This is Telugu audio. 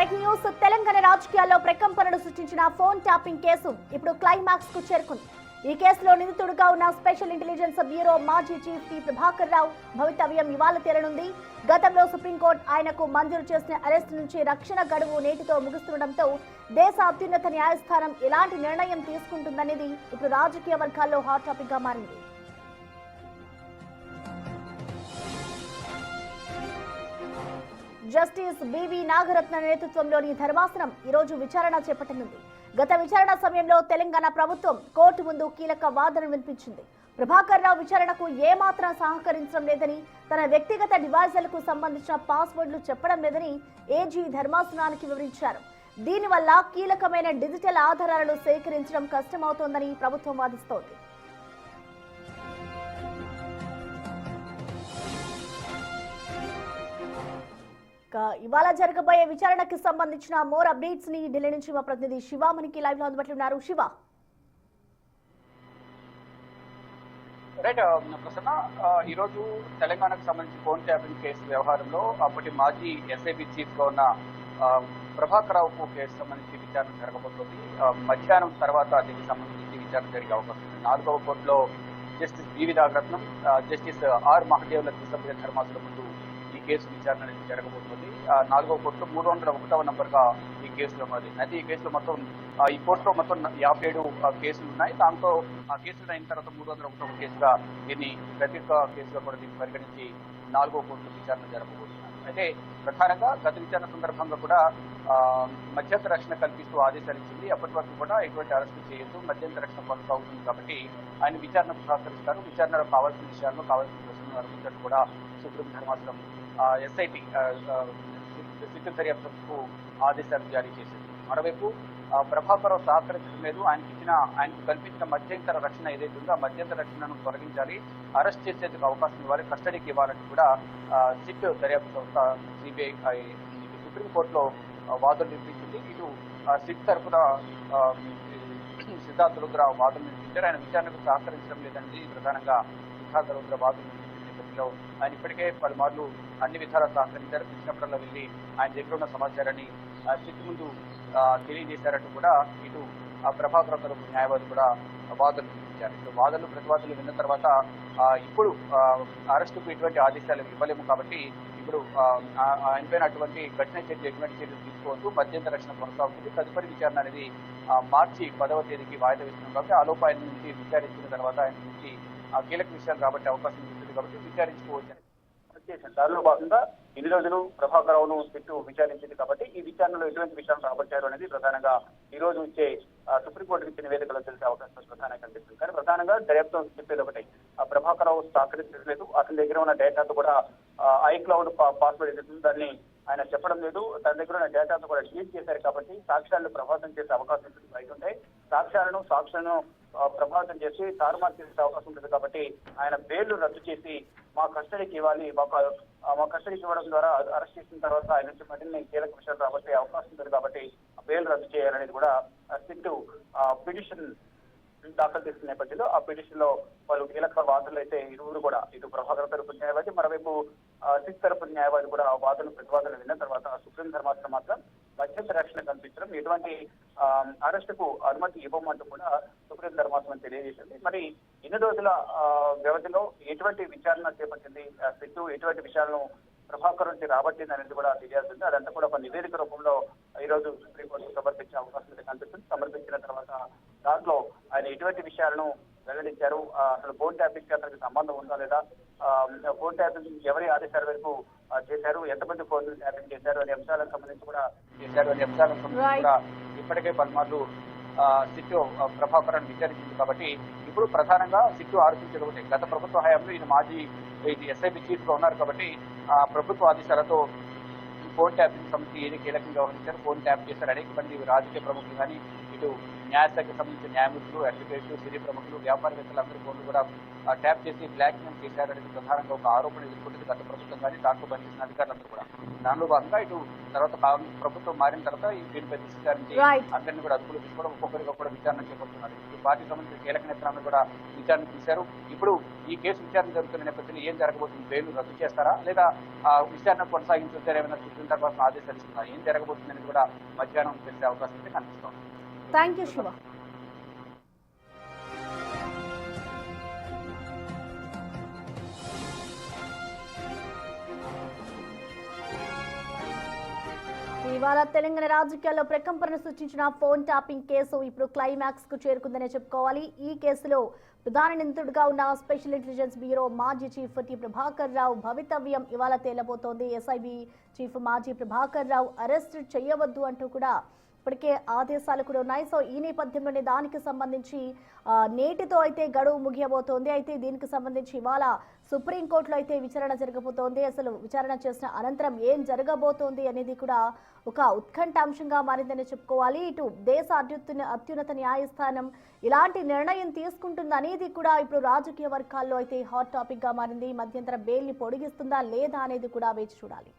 Break news. తెలంగాణ రాజకీయాల్లో ప్రకంపనలు సృష్టించిన ఫోన్ ట్యాపింగ్ కేసు ఇప్పుడు క్లైమాక్స్ కు చేరుకుంది. ఈ కేసులో నిందితుడిగా ఉన్న స్పెషల్ ఇంటెలిజెన్స్ బ్యూరో మాజీ చీఫ్ టి ప్రభాకర్ రావు భవితవ్యం ఇవాళ తేలనుంది. గతంలో సుప్రీంకోర్టు ఆయనకు మంజూరు చేసిన అరెస్టు నుంచి రక్షణ గడువు నేటితో ముగుస్తుండటంతో దేశ అత్యున్నత న్యాయస్థానం ఎలాంటి నిర్ణయం తీసుకుంటుందనేది ఇప్పుడు రాజకీయ వర్గాల్లో హాట్ టాపిక్ గా మారింది. జస్టిస్ బివి నాగరత్న నేతృత్వంలోని ధర్మాసనం ఈ రోజు విచారణ చేపట్టనుంది. గత విచారణ సమయంలో తెలంగాణ ప్రభుత్వం కోర్టు ముందు కీలక వాదన వినిపించింది. ప్రభాకర్ రావు విచారణకు ఏమాత్రం సహకరించడం లేదని, తన వ్యక్తిగత డివైజులకు సంబంధించిన పాస్వర్డ్లు చెప్పడం లేదని ఏజీ ధర్మాసనానికి వివరించారు. దీనివల్ల కీలకమైన డిజిటల్ ఆధారాలను సేకరించడం కష్టమవుతోందని ప్రభుత్వం వాదిస్తోంది. ఇవాళ జరగబోయే విచారణకు సంబంధించిన మోర్ అప్డేట్స్ ని ఢిల్లీ నుంచి మా ప్రతినిధి శివ మనకి లైవ్ లో అందుబాటులో ఉన్నారు. శివ, రైట్ ప్రసన్న, ఈ రోజు తెలంగాణకు సంబంధించి ఫోన్ ట్యాపింగ్ కేసు వ్యవహారంలో అప్పటి మాజీ ఎస్ఐబి చీఫ్ గా ఉన్న ప్రభాకర్ రావుకు కేసు సంబంధించి విచారణ జరగబోతోంది. మధ్యాహ్నం తర్వాత దీనికి సంబంధించి విచారణ జరిగే అవకాశం ఉంది. 4వ కోర్టులో justice B V Nagarathnam, justice R మహదేవ్ల త్రిసభ్య ధర్మాసనం ముందు ఈ కేసు విచారణ అనేది జరగబోతుంది. 4వ కోర్టులో 301వ నంబర్గా ఈ కేసులో ఉన్నది. అయితే ఈ కేసులో మొత్తం ఈ కోర్టులో మొత్తం 57 కేసులు ఉన్నాయి. దాంతో ఆ కేసులు అయిన తర్వాత 301వ కేసుగా దీన్ని ప్రత్యేక కేసుగా కూడా దీన్ని పరిగణించి 4వ కోర్టులో విచారణ జరగబోతున్నారు. అయితే ప్రధానంగా గత విచారణ సందర్భంగా కూడా మధ్యంతర రక్షణ కల్పిస్తూ ఆదేశాలు ఇచ్చింది. అప్పటి వరకు కూడా ఎటువంటి అరెస్టు చేయొద్దు, మధ్యంతర రక్షణ కొనసాగుతుంది కాబట్టి ఆయన విచారణకు సహకరిస్తారు. విచారణలో కావాల్సిన విషయాలను కావాల్సిన ప్రశ్నలు అడుగుతున్నట్టు కూడా సుప్రీం ధర్మాసనం ఎస్ఐటి సిట్టు దర్యాప్తుకు ఆదేశాలు జారీ చేసింది. మరోవైపు ప్రభాకర్ రావు సహకరించడం లేదు. ఆయనకు కల్పించిన మధ్యంతర రక్షణ ఏదైతే ఉందో ఆ మధ్యంతర రక్షణను తొలగించాలి, అరెస్ట్ చేసేందుకు అవకాశం ఇవ్వాలి, కస్టడీకి ఇవ్వాలని కూడా సిట్ దర్యాప్తు సంస్థ సిబిఐ సుప్రీంకోర్టులో వాదనలు వినిపించింది. ఇటు సిట్ తరఫున సిద్ధార్థ రుద్ర వాదనలు వినిపించారు. ఆయన విచారణకు సహకరించడం లేదండి ప్రధానంగా సిద్ధార్థ రుద్ర వాదనలు ఆయన ఇప్పటికే పలుమార్లు అన్ని విధాలా సహకరించారు. పిలిచినప్పుడల్లా వెళ్ళి ఆయన దగ్గర ఉన్న సమాచారాన్ని సిట్ ముందు తెలియజేశారంటూ కూడా ఇటు ప్రభాకర్ తరపు న్యాయవాది కూడా వాదనలు వినిపించారు. ఇటు వాదనలు ప్రతివాదులు విన్న తర్వాత ఇప్పుడు అరెస్టుకు ఎటువంటి ఆదేశాలు ఇవ్వలేము కాబట్టి ఇప్పుడు ఆయనపైన అటువంటి కఠిన చర్య ఎటువంటి చర్యలు తీసుకోవద్దు, మధ్యంతర రక్షణ కొనసాగుతుంది. తదుపరి విచారణ అనేది మార్చి 10వ తేదీకి వాయిదా వేస్తున్నాం కాబట్టి ఆ లోపు ఆయన నుంచి విచారించిన తర్వాత ఆయన నుంచి కీలక విషయాలు రాబట్టే అవకాశం ఉంటుంది కాబట్టి విచారించుకోవచ్చు. దానిలో భాగంగా ఇన్ని రోజులు ప్రభాకర్ రావును సిట్టు విచారించింది కాబట్టి ఈ విచారణలో ఎటువంటి విషయాలు రాబట్టారు అనేది ప్రధానంగా ఈ రోజు ఇచ్చే సుప్రీంకోర్టుకు ఇచ్చిన నివేదికలో తెలిసే అవకాశం ప్రధానంగా కనిపిస్తుంది. కానీ ప్రధానంగా దర్యాప్తు చెప్పేది ఒకటి, ప్రభాకర్ రావు సహకరించలేదు. అతని దగ్గర ఉన్న డేటాతో కూడా ఐక్లౌడ్ పాస్వర్డ్ ఏదైతే దాన్ని ఆయన చెప్పడం లేదు. తన దగ్గర ఉన్న డేటాతో కూడా డిలీట్ చేశారు కాబట్టి సాక్ష్యాలను ప్రభావితం చేసే అవకాశం బయట ఉంటాయి. సాక్ష్యాలను ప్రభావితం చేసి తారుమారు చేసే అవకాశం ఉంటుంది కాబట్టి ఆయన బెయిల్ రద్దు చేసి మా కస్టడీకి ఇవ్వాలి, మా కస్టడీకి ఇవ్వడం ద్వారా అరెస్ట్ చేసిన తర్వాత ఆయన నుంచి మరిన్ని కీలక విషయాలు రాబట్టే అవకాశం ఉంటుంది కాబట్టి బెయిల్ రద్దు చేయాలనేది కూడా సిట్టు పిటిషన్ దాఖలు చేసిన నేపథ్యంలో ఆ పిటిషన్ లో వాళ్ళు కీలక వాదనలు అయితే ఇరువురు కూడా ఇటు ప్రభాకర్ తరపు న్యాయవాది, మరోవైపు సిట్ తరపు న్యాయవాది కూడా వాదనలు ప్రతివాదనలు విన్న తర్వాత సుప్రీం ధర్మాసనం మాత్రం మధ్యంతర రక్షణ కల్పించడం, ఎటువంటి అరెస్టుకు అనుమతి ఇవ్వమంటూ కూడా సుప్రీం ధర్మాసనం తెలియజేసింది. మరి ఇన్ని రోజుల వ్యవధిలో ఎటువంటి విచారణ చేపట్టింది సిట్టు, ఎటువంటి విషయాలను ప్రభాకర్ నుంచి రాబట్టింది అనేది కూడా తెలియాల్సింది. అదంతా కూడా ఒక నివేదిక రూపంలో ఈ రోజు సుప్రీంకోర్టు సమర్పించే అవకాశం అయితే కనిపిస్తుంది. సమర్పించిన తర్వాత దాంట్లో ఆయన ఎటువంటి విషయాలను వెల్లడించారు, అసలు ఫోన్ ట్యాపింగ్ అతనికి సంబంధం ఉందా లేదా, ఫోన్ ట్యాపింగ్ ఎవరి ఆదేశాల వరకు చేశారు, ఎంతమంది ఫోన్ ట్యాపింగ్ చేశారు అనే అంశాలకు సంబంధించి కూడా ఇప్పటికే పలుమార్లు సిట్టు ప్రభాకరాన్ని విచారించింది కాబట్టి ఇప్పుడు ప్రధానంగా సిట్టు ఆరోపించేది ఒకటి, గత ప్రభుత్వ హయాంలో ఈయన మాజీ ఎస్ఐబి చీఫ్ గా ఉన్నారు కాబట్టి ప్రభుత్వ ఆదేశాలతో ఫోన్ ట్యాపింగ్ సంస్థ ఏది కీలకంగా వ్యవహరించారు, ఫోన్ ట్యాప్ చేశారు. అనేక మంది రాజకీయ ప్రముఖులు కానీ ఇటు న్యాయశాఖకు సంబంధించిన న్యాయమూర్తులు, అడ్వకేట్లు, సినీ ప్రముఖులు, వ్యాపారవేత్తలు అందరి ఫోన్లు కూడా ట్యాప్ చేసి బ్లాక్ మెయిల్ చేశారనేది ప్రధానంగా ఒక ఆరోపణ ఎదుర్కొంటుంది గత ప్రభుత్వం కానీ దాంట్లో పనిచేసిన అధికారులందరూ కూడా. దానిలో భాగంగా ఇటు తర్వాత ప్రభుత్వం మారిన తర్వాత దీనిపై దృష్టి సారించి అందరినీ కూడా అదుపులో తీసుకోవడం, ఒక్కొక్కరిగా కూడా విచారణ చేపడుతున్నారు. ఇటు పార్టీకి సంబంధించిన కీలక నేతలను కూడా విచారణ తీశారు. ఇప్పుడు ఈ కేసు విచారణ జరుగుతున్న నేపథ్యంలో ఏం జరగబోతుంది? బెయిల్ రద్దు చేస్తారా లేదా విచారణ కొనసాగించారా? ఏమైనా సుప్రీంకోర్టు కోసం ఆదేశాలు ఇస్తున్నారు? ఏం జరగబోతుంది అనేది కూడా మధ్యాహ్నం తెలిసే అవకాశం అయితే కనిపిస్తోంది. Thank you Shiva. ఇవాళ తెలంగాణ రాజకీయాల్లో ప్రకంపనలు సృష్టించిన ఫోన్ ట్యాపింగ్ కేసు ఇప్పుడు క్లైమాక్స్ కు చేరుకుందనే చెప్పుకోవాలి. ఈ కేసులో ప్రధాన నిందితుడిగా ఉన్న స్పెషల్ ఇంటెలిజెన్స్ బ్యూరో మాజీ చీఫ్ టి ప్రభాకర్ రావు భవితవ్యం ఇవాళ తేలబోతోంది. ఎస్ఐబి చీఫ్ మాజీ ప్రభాకర్ రావు అరెస్ట్ చేయవద్దు అంటూ కూడా ఇప్పటికే ఆదేశాలు కూడా ఉన్నాయి. సో ఈ నేపథ్యంలోనే దానికి సంబంధించి నేటితో అయితే గడువు ముగియబోతోంది. అయితే దీనికి సంబంధించి ఇవాళ సుప్రీంకోర్టులో అయితే విచారణ జరగబోతోంది. అసలు విచారణ చేసిన అనంతరం ఏం జరగబోతోంది అనేది కూడా ఒక ఉత్కంఠ అంశంగా మారిందని చెప్పుకోవాలి. ఇటు దేశ అత్యున్నత న్యాయస్థానం ఇలాంటి నిర్ణయం తీసుకుంటుంది అనేది కూడా ఇప్పుడు రాజకీయ వర్గాల్లో అయితే హాట్ టాపిక్ గా మారింది. మధ్యంతర బెయిల్ ని పొడిగిస్తుందా లేదా అనేది కూడా వేచి చూడాలి.